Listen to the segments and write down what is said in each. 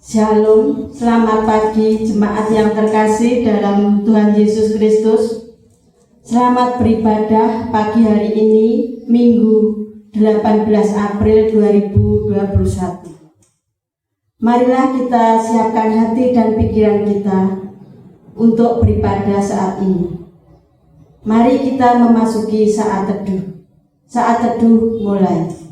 Shalom, selamat pagi jemaat yang terkasih dalam Tuhan Yesus Kristus. Selamat beribadah pagi hari ini, Minggu 18 April 2021. Marilah kita siapkan hati dan pikiran kita untuk beribadah saat ini. Mari kita memasuki saat teduh. Saat teduh mulai.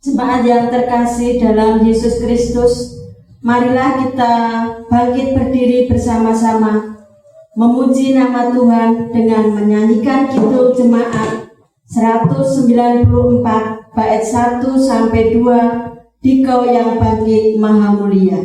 Jemaat yang terkasih dalam Yesus Kristus, marilah kita bangkit berdiri bersama-sama, memuji nama Tuhan dengan menyanyikan kidung jemaat 194 bait 1 sampai 2, Dikau yang bangkit maha mulia.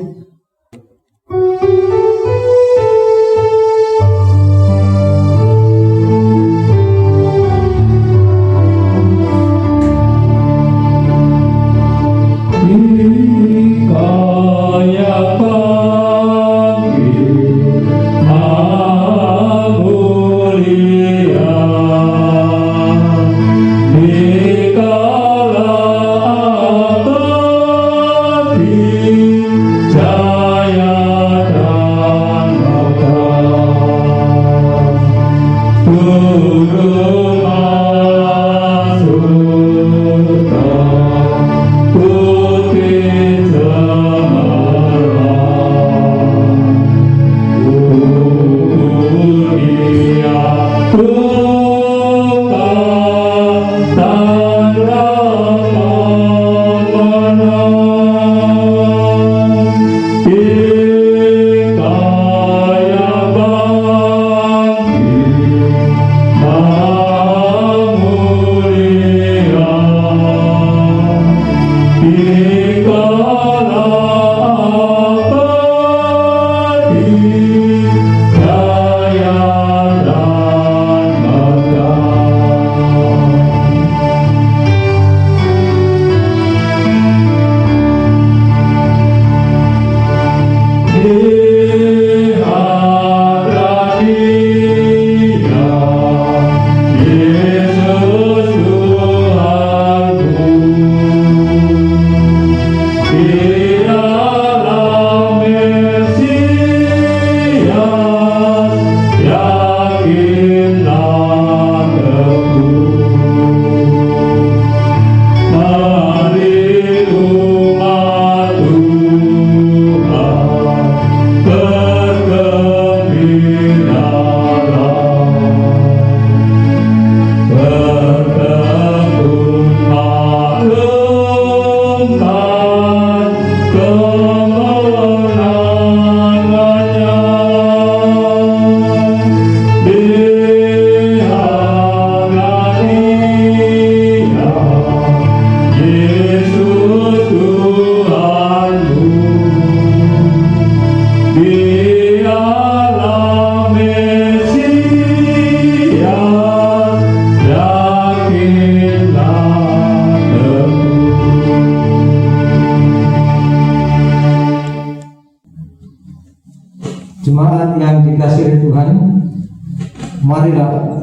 Jemaat yang dikasihi Tuhan, marilah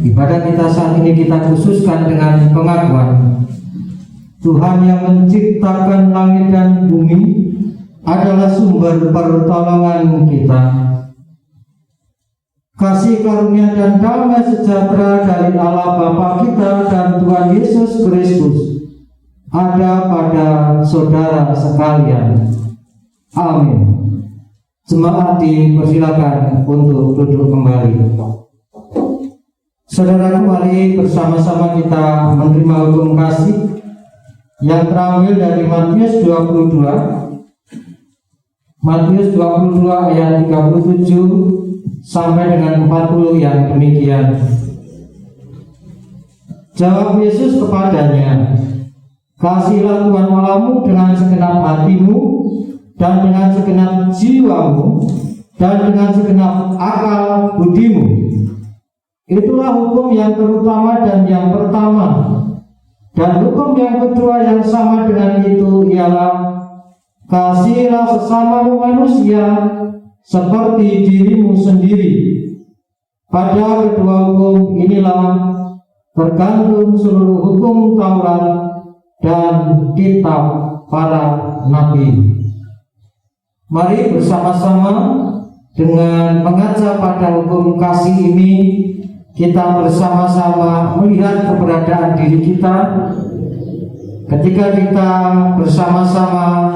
ibadah kita saat ini kita khususkan dengan pengakuan Tuhan yang menciptakan langit dan bumi adalah sumber pertolongan kita. Kasih karunia dan damai sejahtera dari Allah Bapa kita dan Tuhan Yesus Kristus ada pada saudara sekalian. Amin. Jemaat dipersilakan untuk duduk kembali. Saudara, mari bersama-sama kita menerima hukum kasih yang terambil dari Matius 22. Matius 22 ayat 37 sampai dengan 40 yang demikian. Jawab Yesus kepadanya, "Kasihilah Tuhan Allahmu dengan segenap hatimu, dan dengan segenap jiwamu, dan dengan segenap akal budimu." Itulah hukum yang terutama dan yang pertama. Dan hukum yang kedua yang sama dengan itu ialah, "Kasihilah sesamamu manusia seperti dirimu sendiri." Pada kedua hukum inilah tergantung seluruh hukum Taurat dan kitab para nabi. Mari bersama-sama dengan mengaca pada hukum kasih ini, kita bersama-sama melihat keberadaan diri kita ketika kita bersama-sama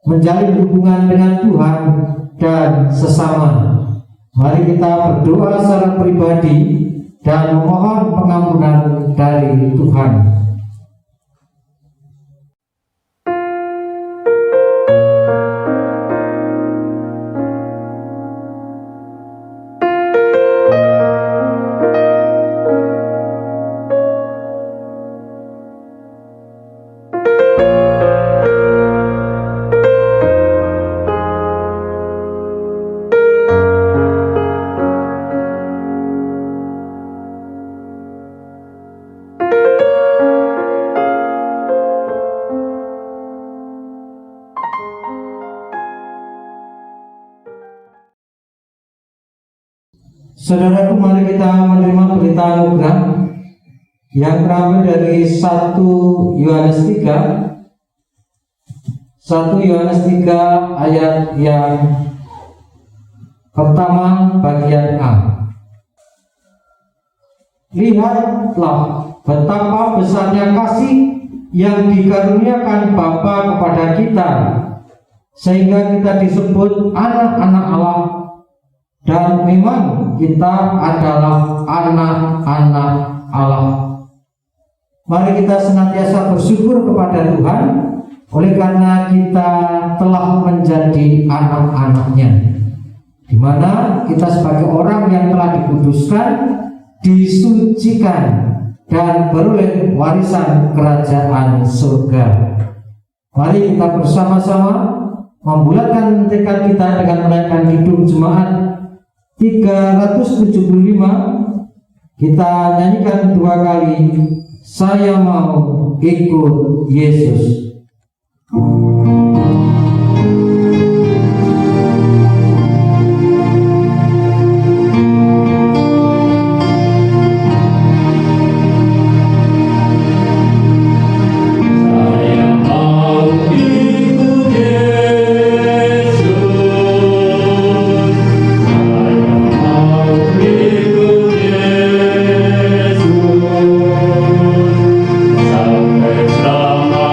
menjalin hubungan dengan Tuhan dan sesama. Mari kita berdoa secara pribadi dan memohon pengampunan dari Tuhan. Saudaraku, mari kita menerima berita anugerah yang terambil dari 1 Yohanes 3. 1 Yohanes 3 ayat yang pertama bagian A. "Lihatlah betapa besarnya kasih yang dikaruniakan Bapa kepada kita, sehingga kita disebut anak-anak Allah. Dan memang kita adalah anak-anak Allah." Mari kita senantiasa bersyukur kepada Tuhan oleh karena kita telah menjadi anak-anaknya, di mana kita sebagai orang yang telah dikuduskan, disucikan, dan beroleh warisan kerajaan surga. Mari kita bersama-sama membulatkan tekad kita dengan menaikkan kidung jemaat 375. Kita nyanyikan 2 kali, "Saya mau ikut Yesus." Sampai selama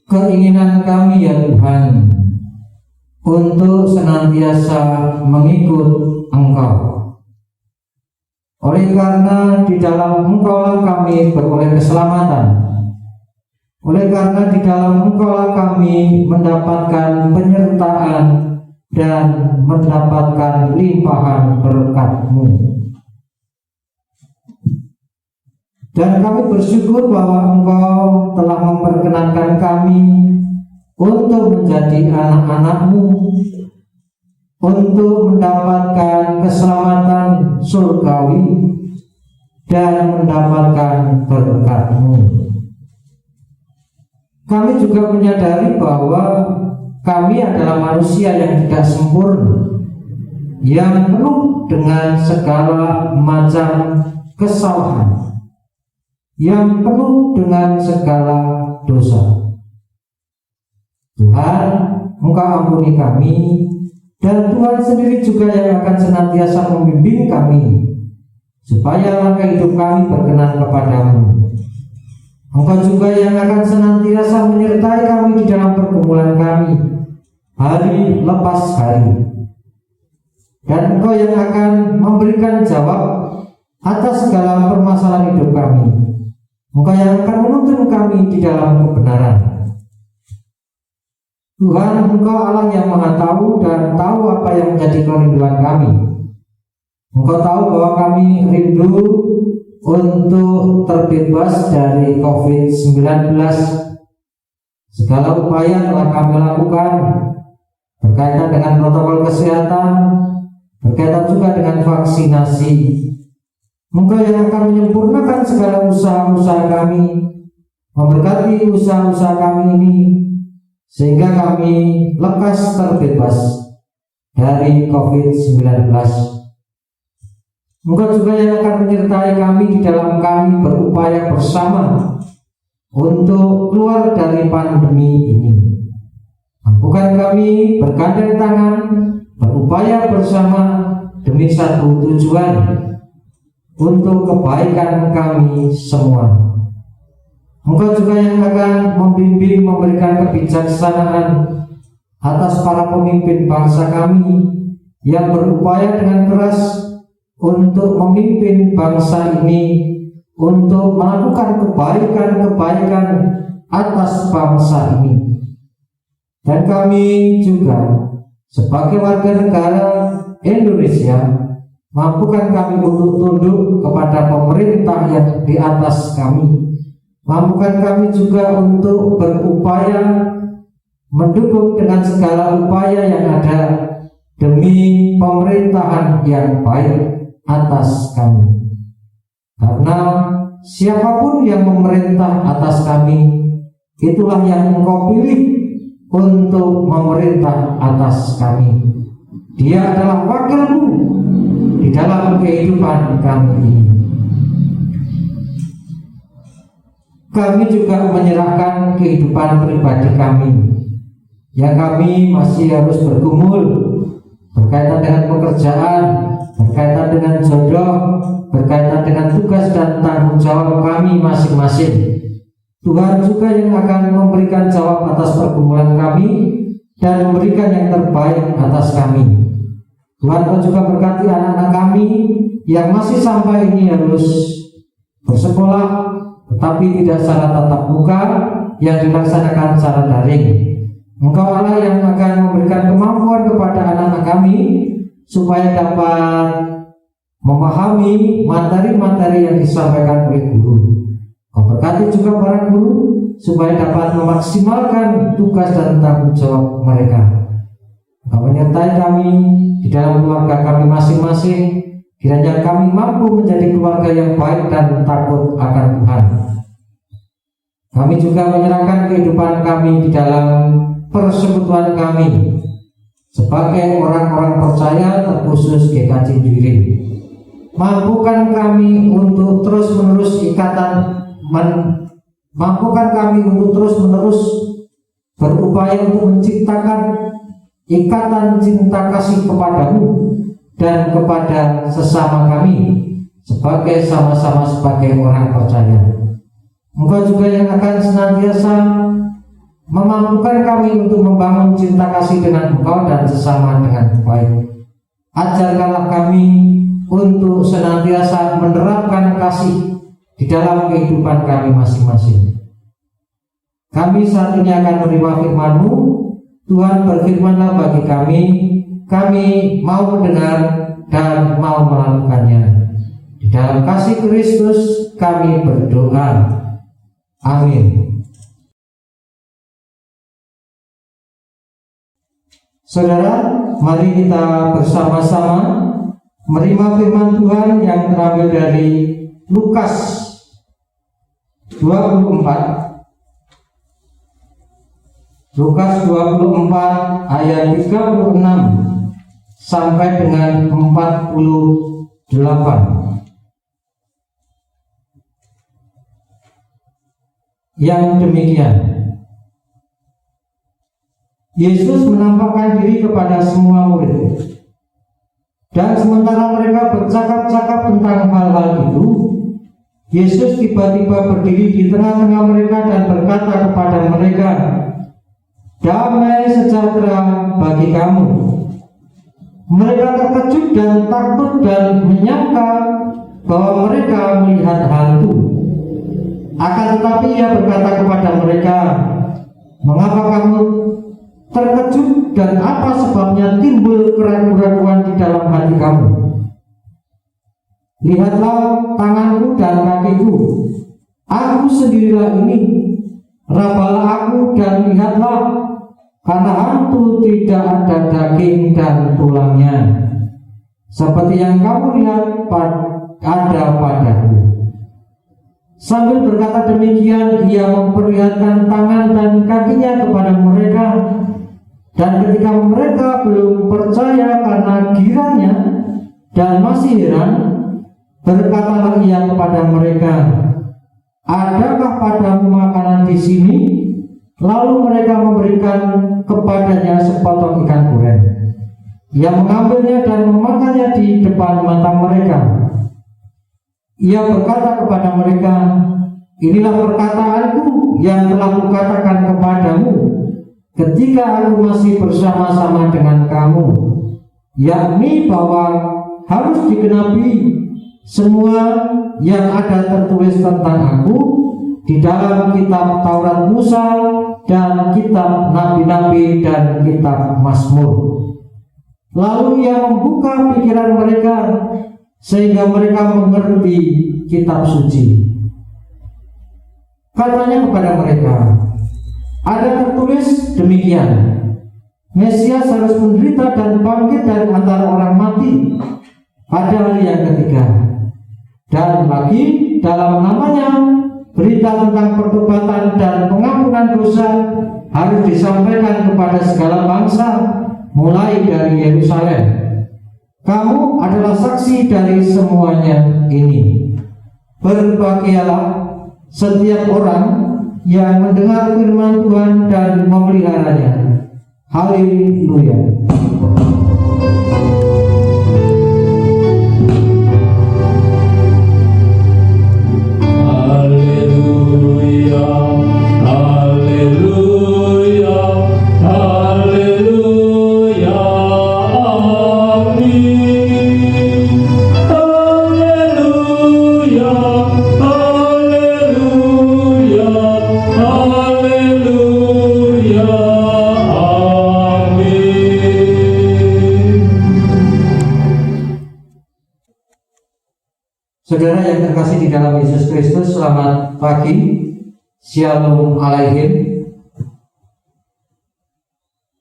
keinginan kami ya Tuhan untuk senantiasa mengikut Engkau. Oleh karena di dalam Engkau kami beroleh keselamatan. Oleh karena di dalam Engkau kami mendapatkan penyertaan dan mendapatkan limpahan berkat-Mu. Dan kami bersyukur bahwa Engkau telah memperkenankan kami untuk menjadi anak-anak-Mu, untuk mendapatkan keselamatan surgawi dan mendapatkan berkat-Mu. Kami juga menyadari bahwa kami adalah manusia yang tidak sempurna, yang penuh dengan segala macam kesalahan, yang penuh dengan segala dosa. Tuhan, Engkau ampuni kami, dan Tuhan sendiri juga yang akan senantiasa membimbing kami, supaya langkah hidup kami berkenan kepadamu. Engkau juga yang akan senantiasa menyertai kami di dalam pergumulan kami, hari lepas hari. Dan Engkau yang akan memberikan jawab atas segala permasalahan hidup kami. Engkau yang akan menuntun kami di dalam kebenaran. Tuhan, Engkau Allah yang Maha Tahu dan tahu apa yang menjadi kerinduan kami. Engkau tahu bahwa kami rindu untuk terbebas dari COVID-19. Segala upaya telah kami lakukan berkaitan dengan protokol kesehatan, berkaitan juga dengan vaksinasi. Engkau yang akan menyempurnakan segala usaha-usaha kami, memberkati usaha-usaha kami ini, sehingga kami lekas terbebas dari COVID-19. Engkau juga yang akan menyertai kami di dalam kami berupaya bersama untuk keluar dari pandemi ini. Mampukan kami bergandeng tangan, berupaya bersama demi satu tujuan, untuk kebaikan kami semua. Engkau juga yang akan membimbing, memberikan kebijaksanaan atas para pemimpin bangsa kami yang berupaya dengan keras untuk memimpin bangsa ini, untuk melakukan kebaikan-kebaikan atas bangsa ini. Dan kami juga sebagai warga negara Indonesia, mampukan kami untuk tunduk kepada pemerintah yang di atas kami. Mampukan kami juga untuk berupaya mendukung dengan segala upaya yang ada demi pemerintahan yang baik atas kami. Karena siapapun yang memerintah atas kami, itulah yang Engkau pilih untuk memerintah atas kami. Dia adalah wakil-Mu di dalam kehidupan kami ini. Kami juga menyerahkan kehidupan pribadi kami, yang kami masih harus bergumul berkaitan dengan pekerjaan, berkaitan dengan jodoh, berkaitan dengan tugas dan tanggung jawab kami masing-masing. Tuhan juga yang akan memberikan jawab atas pergumulan kami dan memberikan yang terbaik atas kami. Tuhan juga berkati anak-anak kami yang masih sampai ini harus bersekolah, tetapi tidak secara tatap muka, yang dilaksanakan secara daring. Engkau Allah yang akan memberikan kemampuan kepada anak-anak kami supaya dapat memahami materi-materi yang disampaikan oleh guru. Kau berkati juga para guru supaya dapat memaksimalkan tugas dan tanggung jawab mereka. Kau menyertai kami di dalam keluarga kami masing-masing. Kiranya kami mampu menjadi keluarga yang baik dan takut akan Tuhan. Kami juga menyerahkan kehidupan kami di dalam persekutuan kami sebagai orang-orang percaya, terkhusus GKJ Juiring. Mampukan kami untuk terus-menerus mampukan kami untuk terus-menerus berupaya untuk menciptakan ikatan cinta kasih kepadamu dan kepada sesama kami sebagai sama-sama sebagai orang percaya. Engkau juga yang akan senantiasa Memampukan kami untuk membangun cinta kasih dengan Engkau dan sesama dengan baik. Ajarkanlah kami untuk senantiasa menerapkan kasih di dalam kehidupan kami masing-masing. Kami saat ini akan menerima firman-Mu. Tuhan, berfirmanlah bagi kami mau mendengar dan mau melakukannya. Di dalam kasih Kristus kami berdoa. Amin. Saudara, mari kita bersama-sama menerima firman Tuhan yang terambil dari Lukas 24. Lukas 24 ayat 36 sampai dengan 48. Yang demikian, Yesus menampakkan diri kepada semua murid, dan sementara mereka bercakap-cakap tentang hal-hal itu, Yesus tiba-tiba berdiri di tengah-tengah mereka dan berkata kepada mereka, "Damai sejahtera bagi kamu." Mereka terkejut dan takut dan menyangka bahwa mereka melihat hantu. Akan tetapi Ia berkata kepada mereka, "Mengapa kamu terkejut dan apa sebabnya timbul keraguan-keraguan di dalam hati kamu? Lihatlah tanganku dan kakiku, aku sendirilah ini. Rabalah aku dan lihatlah, karena hantu tidak ada daging dan tulangnya, seperti yang kamu lihat ada padaku." Sambil berkata demikian, Ia memperlihatkan tangan dan kakinya kepada mereka. Dan ketika mereka belum percaya karena giranya dan masih heran, berkatalah Ia kepada mereka, "Adakah padamu makanan di sini?" Lalu mereka memberikan kepadanya sepotong ikan goreng. Ia mengambilnya dan memakannya di depan mata mereka. Ia berkata kepada mereka, "Inilah perkataanku yang telah kukatakan kepadamu ketika aku masih bersama-sama dengan kamu, yakni bahwa harus digenapi semua yang ada tertulis tentang aku di dalam kitab Taurat Musa dan kitab Nabi-Nabi dan kitab Mazmur." Lalu Ia membuka pikiran mereka sehingga mereka mengerti kitab suci. Katanya kepada mereka, "Ada tertulis demikian, Mesias harus menderita dan bangkit dari antara orang mati pada hari yang ketiga. Dan lagi dalam namanya berita tentang pertobatan dan pengampunan dosa harus disampaikan kepada segala bangsa, mulai dari Yerusalem. Kamu adalah saksi dari semuanya ini. Berbahagialah setiap orang yang mendengar firman Tuhan dan memeliharanya." Haleluya. Haleluya, haleluya, haleluya, amin. Haleluya, haleluya, haleluya, amin. Saudara yang terkasih di dalam Yesus Kristus, selamat pagi. Shalom Aleichem.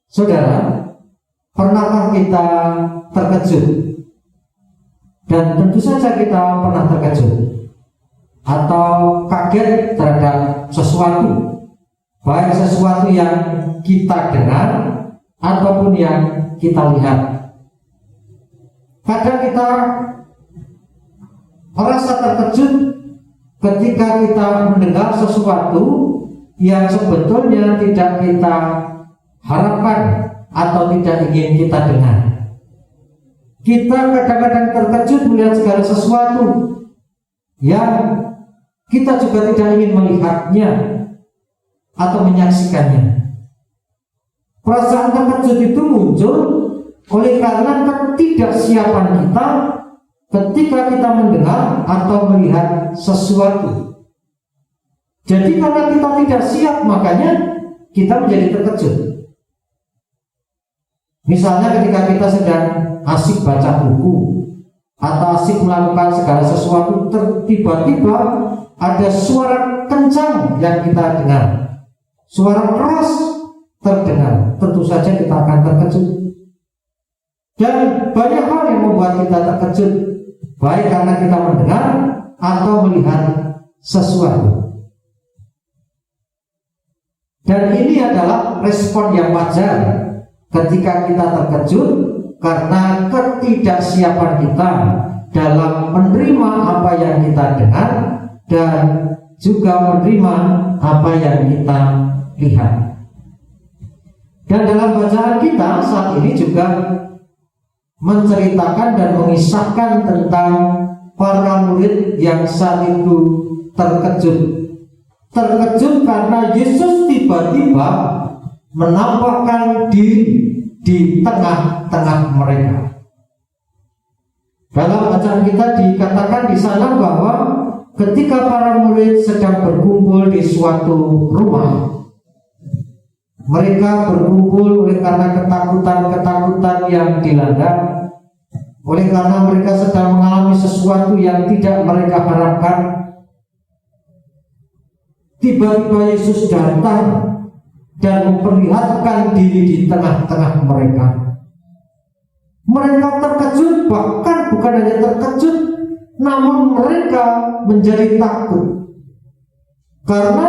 Saudara, pernahkah kita terkejut? Dan tentu saja kita pernah terkejut atau kaget terhadap sesuatu, baik sesuatu yang kita dengar ataupun yang kita lihat. Kadang kita merasa terkejut ketika kita mendengar sesuatu yang sebetulnya tidak kita harapkan atau tidak ingin kita dengar. Kita kadang-kadang terkejut melihat segala sesuatu yang kita juga tidak ingin melihatnya atau menyaksikannya. Perasaan terkejut itu muncul oleh karena ketidaksiapan kita ketika kita mendengar atau melihat sesuatu. Jadi karena kita tidak siap, makanya kita menjadi terkejut. Misalnya ketika kita sedang asik baca buku atau asik melakukan segala sesuatu, tiba-tiba ada suara kencang yang kita dengar, suara keras terdengar, tentu saja kita akan terkejut. Dan banyak hal yang membuat kita terkejut, baik karena kita mendengar atau melihat sesuatu. Dan ini adalah respon yang wajar ketika kita terkejut karena ketidaksiapan kita dalam menerima apa yang kita dengar dan juga menerima apa yang kita lihat. Dan dalam bacaan kita saat ini juga menceritakan dan mengisahkan tentang para murid yang saat itu terkejut karena Yesus tiba-tiba menampakkan diri di tengah-tengah mereka. Dalam bacaan kita dikatakan di sana bahwa ketika para murid sedang berkumpul di suatu rumah, mereka berkumpul oleh karena ketakutan-ketakutan yang dilanda, oleh karena mereka sedang mengalami sesuatu yang tidak mereka harapkan. Tiba-tiba Yesus datang dan memperlihatkan diri di tengah-tengah mereka. Mereka terkejut, bahkan bukan hanya terkejut, namun mereka menjadi takut. Karena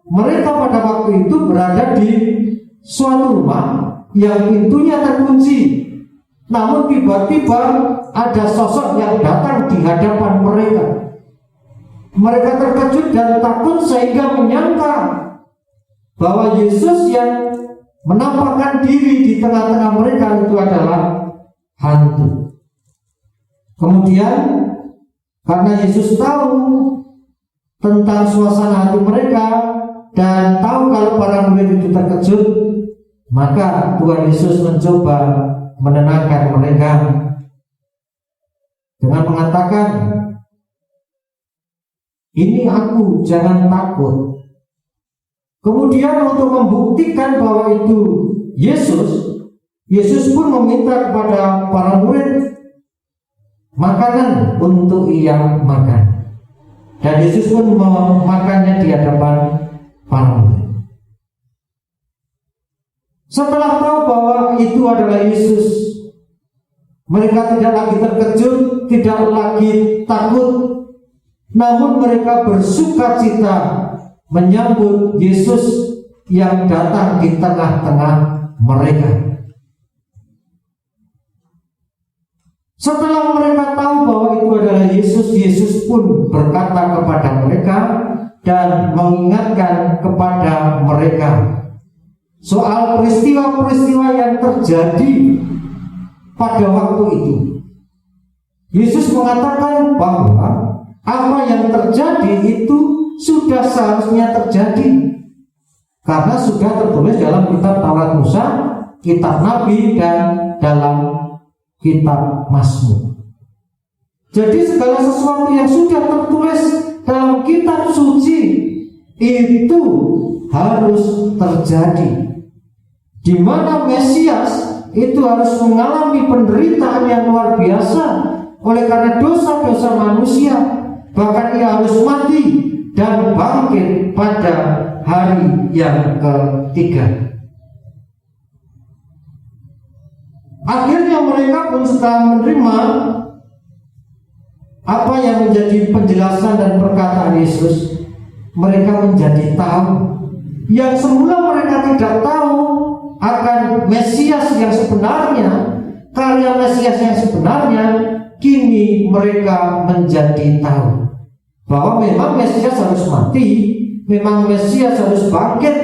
mereka pada waktu itu berada di suatu rumah yang pintunya terkunci. Namun tiba-tiba ada sosok yang datang di hadapan mereka. Mereka terkejut dan takut sehingga menyangka bahwa Yesus yang menampakkan diri di tengah-tengah mereka itu adalah hantu. Kemudian karena Yesus tahu tentang suasana hati mereka dan tahu kalau para murid itu terkejut, maka Tuhan Yesus mencoba menenangkan mereka dengan mengatakan, "Ini aku, jangan takut." Kemudian untuk membuktikan bahwa itu Yesus pun meminta kepada para murid makanan untuk ia makan. Dan Yesus pun memakannya di hadapan para murid. Setelah tahu bahwa itu adalah Yesus, mereka tidak lagi terkejut, tidak lagi takut, namun mereka bersuka cita menyambut Yesus yang datang di tengah-tengah mereka. Setelah mereka tahu bahwa itu adalah Yesus, Yesus pun berkata kepada mereka dan mengingatkan kepada mereka soal peristiwa-peristiwa yang terjadi pada waktu itu. Yesus mengatakan bahwa apa yang terjadi itu sudah seharusnya terjadi karena sudah tertulis dalam kitab Taurat Musa, kitab Nabi, dan dalam kitab Mazmur. Jadi segala sesuatu yang sudah tertulis dalam kitab suci itu harus terjadi, di mana Mesias itu harus mengalami penderitaan yang luar biasa oleh karena dosa-dosa manusia, bahkan ia harus mati dan bangkit pada hari yang ketiga. Akhirnya mereka pun setelah menerima apa yang menjadi penjelasan dan perkataan Yesus, mereka menjadi tahu yang semula mereka tidak tahu akan Mesias yang sebenarnya, karya Mesias yang sebenarnya. Kini mereka menjadi tahu bahwa memang Mesias harus mati, memang Mesias harus bangkit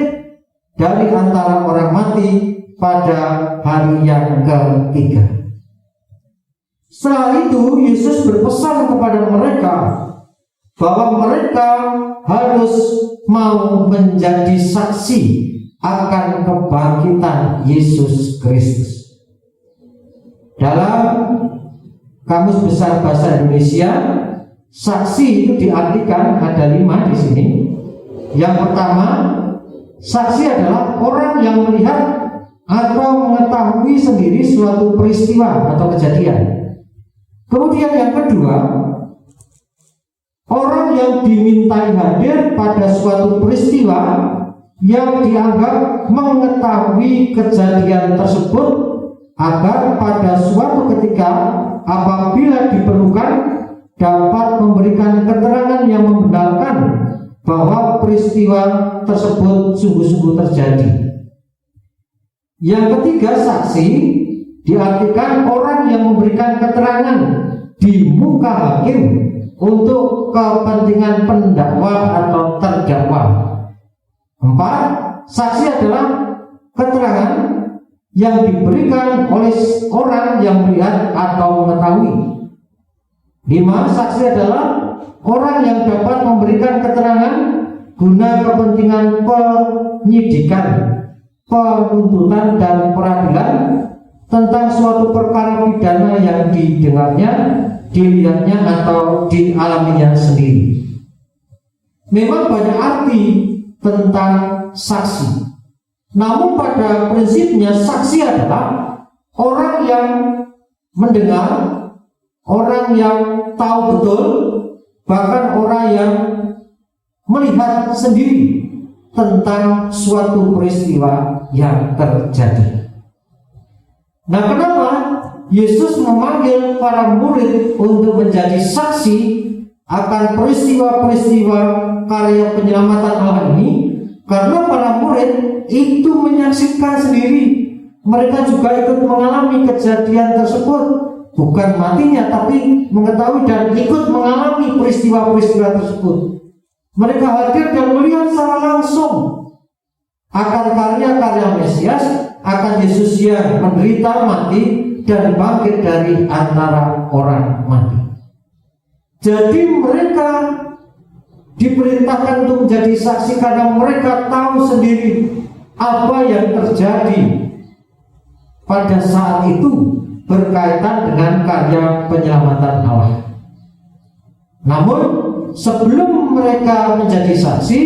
dari antara orang mati pada hari yang ketiga. Setelah itu Yesus berpesan kepada mereka bahwa mereka harus mau menjadi saksi akan kebangkitan Yesus Kristus. Dalam Kamus Besar Bahasa Indonesia, saksi itu diartikan ada 5 di sini. Yang pertama, saksi adalah orang yang melihat atau mengetahui sendiri suatu peristiwa atau kejadian. Kemudian yang kedua, orang yang dimintai hadir pada suatu peristiwa yang dianggap mengetahui kejadian tersebut agar pada suatu ketika apabila diperlukan dapat memberikan keterangan yang membenarkan bahwa peristiwa tersebut sungguh-sungguh terjadi. Yang ketiga, saksi diartikan orang yang memberikan keterangan di muka hakim untuk kepentingan pendakwa atau terdakwa. 4. Saksi adalah keterangan yang diberikan oleh orang yang melihat atau mengetahui. 5. Saksi adalah orang yang dapat memberikan keterangan guna kepentingan penyidikan, penuntutan, dan peradilan tentang suatu perkara pidana yang didengarnya, dilihatnya, atau dialaminya sendiri. Memang banyak arti tentang saksi, namun pada prinsipnya saksi adalah orang yang mendengar, orang yang tahu betul, bahkan orang yang melihat sendiri tentang suatu peristiwa yang terjadi. Nah, kenapa Yesus memanggil para murid untuk menjadi saksi akan peristiwa-peristiwa karya penyelamatan Allah ini? Karena para murid itu menyaksikan sendiri, mereka juga ikut mengalami kejadian tersebut, bukan matinya tapi mengetahui dan ikut mengalami peristiwa-peristiwa tersebut. Mereka hadir dan melihat secara langsung akan karya-karya Mesias, akan Yesus yang menderita, mati, dan bangkit dari antara orang mati. Jadi mereka diperintahkan untuk menjadi saksi karena mereka tahu sendiri apa yang terjadi pada saat itu berkaitan dengan karya penyelamatan Allah. Namun sebelum mereka menjadi saksi,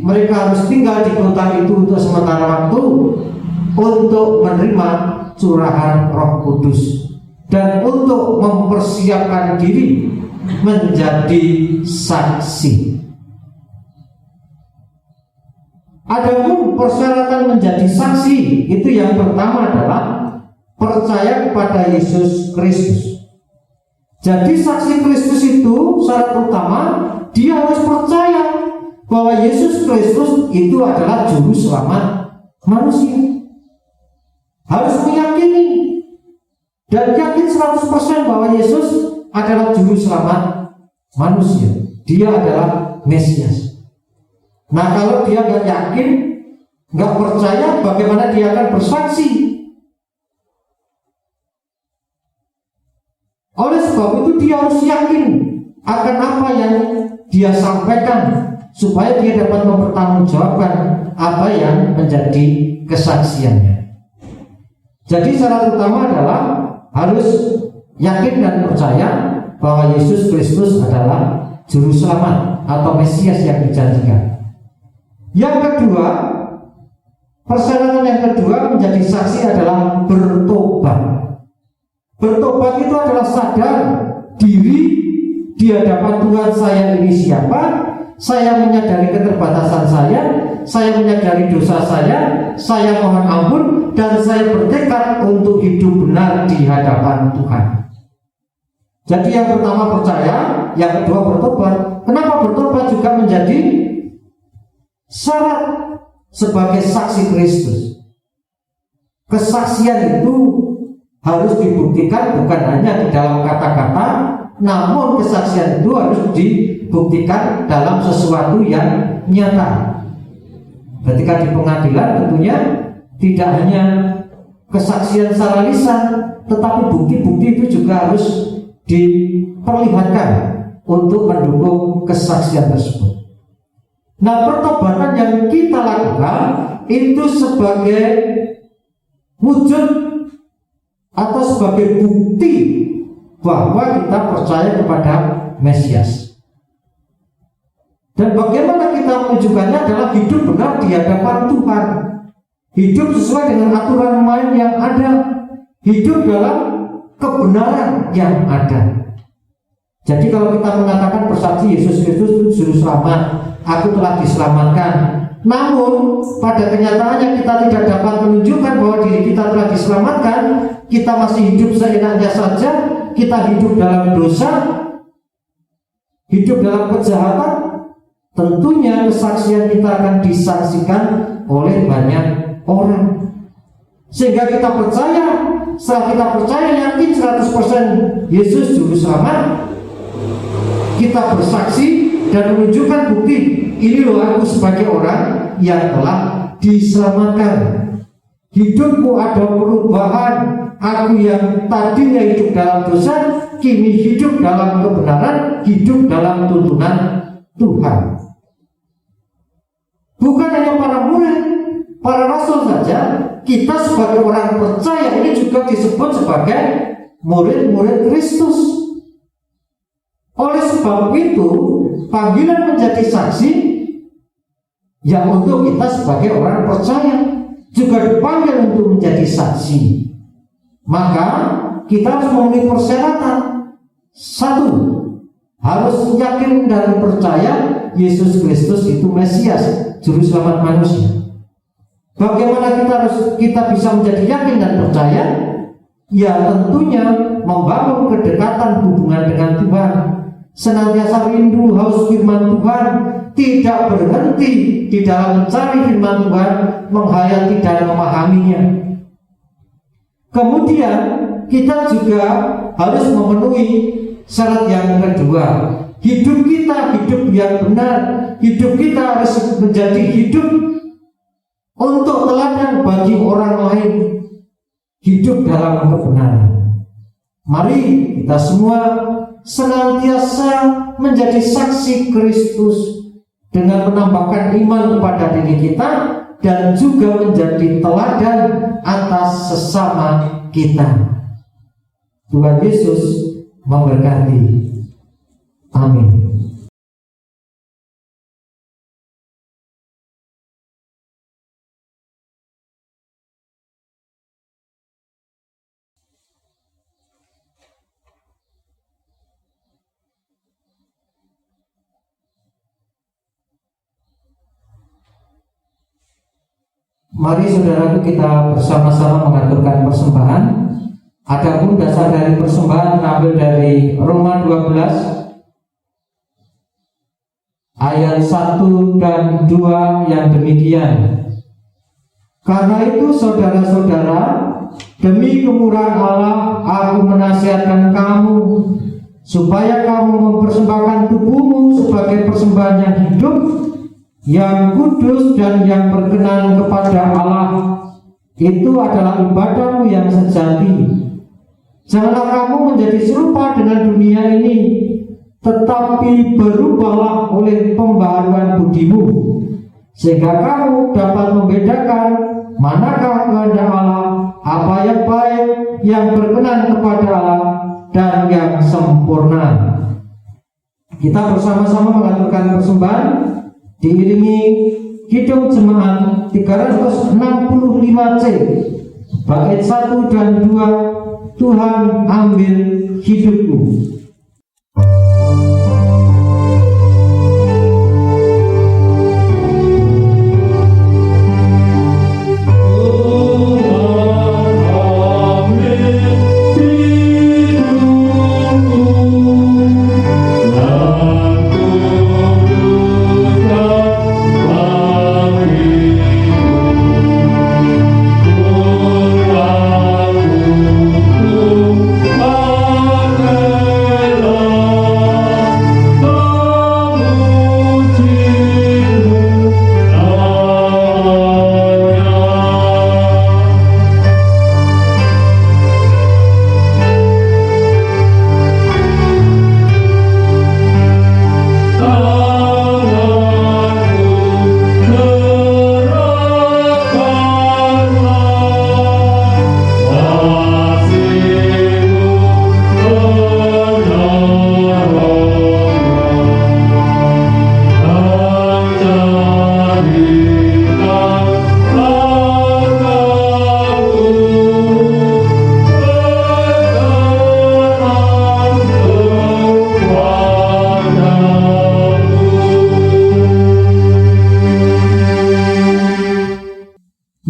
mereka harus tinggal di kota itu untuk sementara waktu untuk menerima curahan Roh Kudus dan untuk mempersiapkan diri menjadi saksi. Adapun persyaratan menjadi saksi itu yang pertama adalah percaya kepada Yesus Kristus. Jadi saksi Kristus itu syarat utama, dia harus percaya bahwa Yesus Kristus itu adalah juru selamat manusia. Harus meyakini dan yakin 100% bahwa Yesus adalah juru selamat manusia. Dia adalah Mesias. Nah, kalau dia nggak yakin, nggak percaya, bagaimana dia akan bersaksi? Oleh sebab itu dia harus yakin akan apa yang dia sampaikan supaya dia dapat mempertanggungjawabkan apa yang menjadi kesaksiannya. Jadi syarat utama adalah harus yakin dan percaya bahwa Yesus Kristus adalah juru selamat atau Mesias yang dijanjikan. Yang kedua, persyaratan yang kedua menjadi saksi adalah bertobat. Bertobat itu adalah sadar diri di hadapan Tuhan, saya ini siapa, saya menyadari keterbatasan saya menyadari dosa saya mohon ampun, dan saya bertekad untuk hidup benar di hadapan Tuhan. Jadi yang pertama percaya, yang kedua bertobat. Kenapa bertobat juga menjadi syarat sebagai saksi Kristus? Kesaksian itu harus dibuktikan bukan hanya di dalam kata-kata, namun kesaksian itu harus dibuktikan dalam sesuatu yang nyata. Ketika di pengadilan tentunya tidak hanya kesaksian secara lisan, tetapi bukti-bukti itu juga harus diperlihatkan untuk mendukung kesaksian tersebut. Nah, pertobatan yang kita lakukan itu sebagai wujud atau sebagai bukti bahwa kita percaya kepada Mesias. Dan bagaimana kita menunjukkannya adalah hidup benar di hadapan Tuhan, hidup sesuai dengan aturan main yang ada, hidup dalam kebenaran yang ada. Jadi kalau kita mengatakan bersaksi Yesus Kristus itu juru selamat, aku telah diselamatkan, namun pada kenyataannya kita tidak dapat menunjukkan bahwa diri kita telah diselamatkan, kita masih hidup seenaknya saja, kita hidup dalam dosa, hidup dalam kejahatan, tentunya kesaksian kita akan disaksikan oleh banyak orang. Sehingga kita percaya, setelah kita percaya yakin 100% Yesus juru selamat, kita bersaksi dan menunjukkan bukti, ini loh aku sebagai orang yang telah diselamatkan. Hidupku ada perubahan. Aku yang tadinya hidup dalam dosa, kini hidup dalam kebenaran, hidup dalam tuntunan Tuhan. Bukan hanya para murid, para rasul saja, kita sebagai orang percaya ini juga disebut sebagai murid-murid Kristus. Oleh sebab itu, panggilan menjadi saksi yang untuk kita sebagai orang percaya juga dipanggil untuk menjadi saksi. Maka kita harus memenuhi persyaratan. Satu, harus yakin dan percaya Yesus Kristus itu Mesias, juru selamat manusia. Bagaimana kita bisa menjadi yakin dan percaya? Ya tentunya membangun kedekatan hubungan dengan Tuhan, senantiasa rindu haus firman Tuhan, tidak berhenti di dalam mencari firman Tuhan, menghayati dan memahaminya. Kemudian kita juga harus memenuhi syarat yang kedua. Hidup kita hidup yang benar. Hidup kita harus menjadi hidup untuk teladan bagi orang lain, hidup dalam kebenaran. Mari kita semua senantiasa menjadi saksi Kristus dengan menambahkan iman kepada diri kita dan juga menjadi teladan atas sesama kita. Tuhan Yesus memberkati. Amin. Mari saudaraku kita bersama-sama mengaturkan persembahan. Adapun dasar dari persembahan terambil dari Roma 12 ayat 1 dan 2 yang demikian. Karena itu saudara-saudara, demi kemurahan Allah aku menasihatkan kamu supaya kamu mempersembahkan tubuhmu sebagai persembahan yang hidup, yang kudus dan yang berkenan kepada Allah. Itu adalah ibadahmu yang sejati. Janganlah kamu menjadi serupa dengan dunia ini, tetapi berubahlah oleh pembaharuan budimu, sehingga kamu dapat membedakan manakah kehendak Allah, apa yang baik, yang berkenan kepada Allah, dan yang sempurna. Kita bersama-sama mengaturkan persembahan diiringi Kidung Jemaat 365C bait 1 dan 2, Tuhan ambil hidupku. Amen.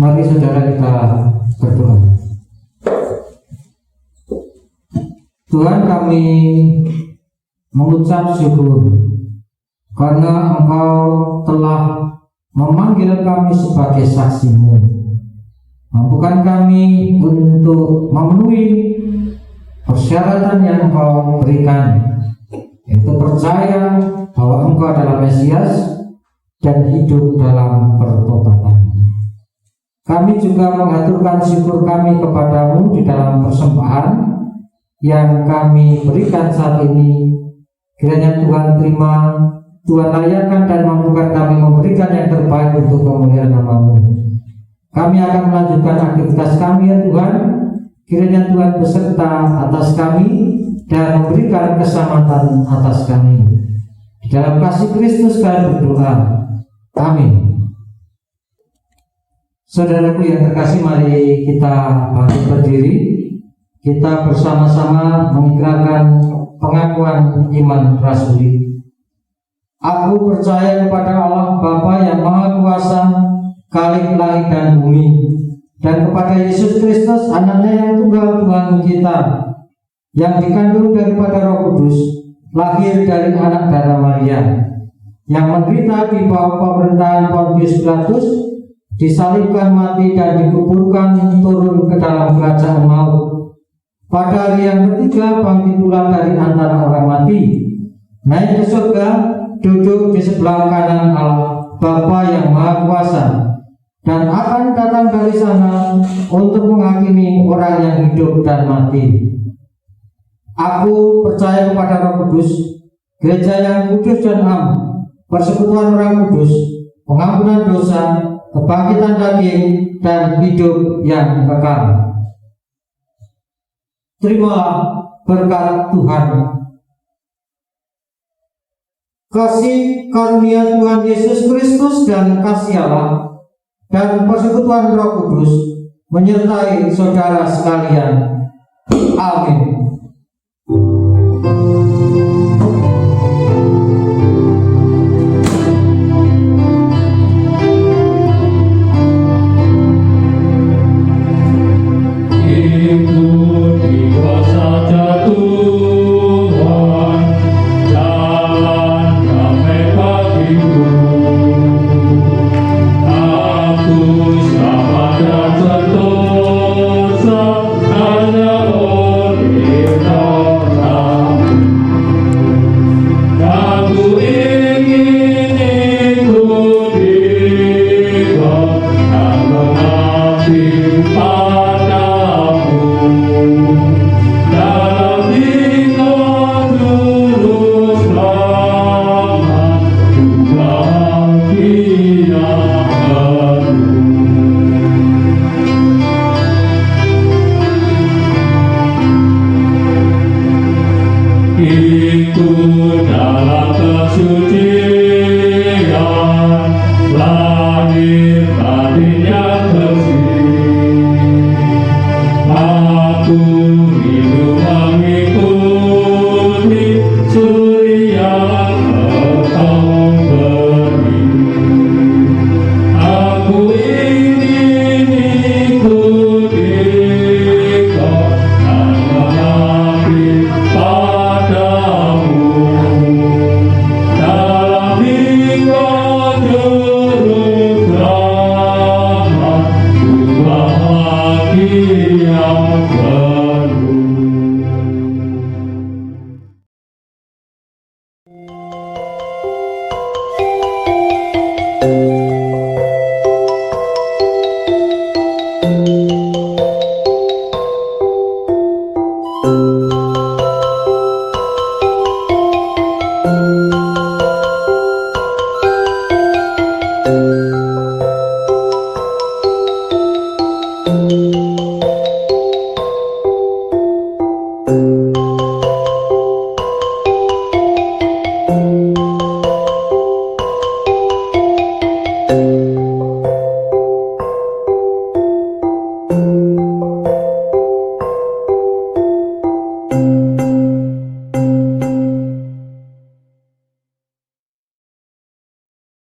Mari saudara kita berdoa. Tuhan, kami mengucap syukur karena Engkau telah memanggil kami sebagai saksi-Mu. Mampukan kami untuk memenuhi persyaratan yang Engkau berikan, yaitu percaya bahwa Engkau adalah Mesias dan hidup dalam pertobatan. Kami juga mengaturkan syukur kami kepadamu di dalam persembahan yang kami berikan saat ini. Kiranya Tuhan terima, Tuhan layakan dan mampukan kami memberikan yang terbaik untuk kemuliaan nama-Mu. Kami akan melanjutkan aktivitas kami ya Tuhan. Kiranya Tuhan beserta atas kami dan memberikan keselamatan atas kami. Di dalam kasih Kristus kami berdoa. Amin. Saudaraku yang terkasih, mari kita bangkit berdiri. Kita bersama-sama mengikrarkan pengakuan iman rasuli. Aku percaya kepada Allah Bapa yang Maha Kuasa, Khalik langit dan bumi, dan kepada Yesus Kristus, Anaknya yang tunggal Tuhan kita, yang dikandung daripada Roh Kudus, lahir dari anak darah Maria, yang menderita di bawah pemerintahan Pontius Pilatus, disalibkan, mati dan dikuburkan, turun ke dalam kerajaan maut. Pada hari yang ketiga bangkit pula dari antara orang mati, naik ke surga, duduk di sebelah kanan Allah Bapa yang Maha Kuasa, dan akan datang dari sana untuk menghakimi orang yang hidup dan mati. Aku percaya kepada Roh Kudus, gereja yang kudus dan am, persekutuan orang kudus, pengampunan dosa, kebangkitan daging, dan hidup yang kekal. Terimalah berkat Tuhan. Kasih karunia Tuhan Yesus Kristus dan kasih Allah dan persekutuan Roh Kudus menyertai saudara sekalian. Amin.